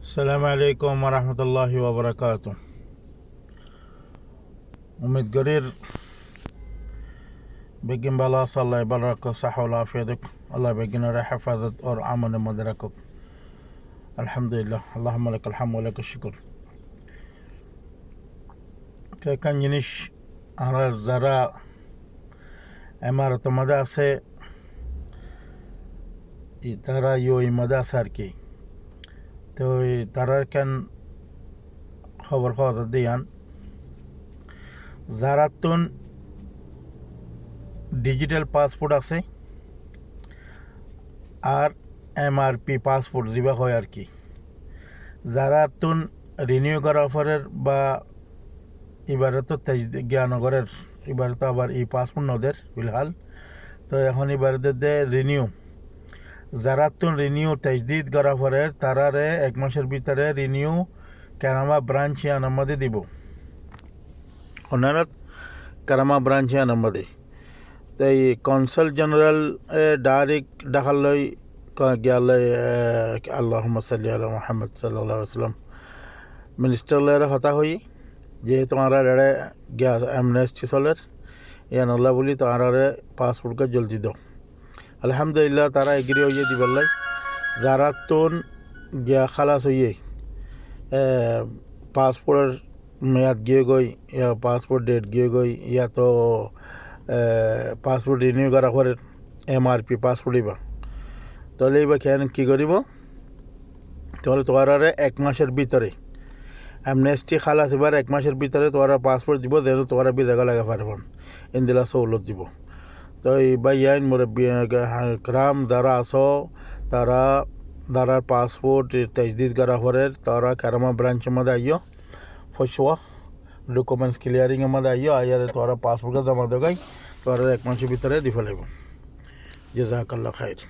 السلام عليكم ورحمة الله وبركاته. उम्मीद करीर बेगिन बाला अल्लाह बारक صحة والعافية دك الله बेगिन حفاظت और आमन मदरकक अल्हम्दुलिल्लाह اللهم لك الحمد ولك الشكر. কয়েকখান জিনিস আমরা যারা এমারতের মধ্যে আছে তারা এই মধ্যে আছে আর কি, তো তারা কেন খবর খবর দিয়ান যারা তুন ডিজিটাল পাসপোর্ট আছে আর এমআরপি পাসপোর্ট দিবা হয় আর কি, যারা তুন রিনিউ করা অফারের বা এবারে তো জ্ঞানগরের এবারে তো আবার এই পাসপোর্ট নদের ফিলহাল, তো এখন এবারে দে রিনিউ যারা তুন রিনিউ তাজদিদ করা অফারের তারারে 1 মাসের ভিতরে রিনিউ কারামা ব্রাঞ্চ আনামদে দিব অনারত কারামা ব্রাঞ্চ আনামদে। তো এই কনসাল জেনারেল ডাইরেক্ট ডাকালই গেলে আল্লাহুম্মা সাল্লি আলা মুহাম্মদ সাল্লাল্লাহু আলাইহি ওয়াসাল্লাম মিনিস্টারলের হতা হই যে তোমারা রেড়ে গ্যাস অ্যামনেস্টি চলের ইয়ানল্লাহ বলি তারারে পাসপোর্টকে জলদি দাও। আলহামদুলিল্লাহ তারা এগ্রি হইয়ে দিবাল্লাই যারা তোন গিয়া খালাস হইয়ে পাসপোর্টের মেয়াদ গিয়ে গই ইয়া পাসপোর্ট ডেট গিয়ে গই ইয়া তো পাসপোর্ট রিনিউ করা করে এমআরপি পাসপোর্ট ইবা, তাহলে এবার কেন কী করিব, তাহলে তোমারে 1 মাসের ভিতরে অ্যামনেস্টি খালাস এবার 1 মাসের ভিতরে তোমার পাসপোর্ট দিব যেন তোমার বিজাগা লাগা পারবেন ইন্দিলা সৌলত দিব। তো এই বা ইয়াইন মুরব্বী ক্রাম যারা আসো তারা যারা পাসপোর্ট তাজদিদ করা পরে তারা কারামা ব্রাঞ্চের মধ্যে আইও ফসওয়া ডকুমেন্টস ক্লিয়ারিংয়ের মধ্যে আইও আইয়ারে তোরা পাসপোর্টকে জমা দেগাই তোরা 1 মাসের ভিতরে দি ফেলাইব। জাযাকাল্লাহ খাইর।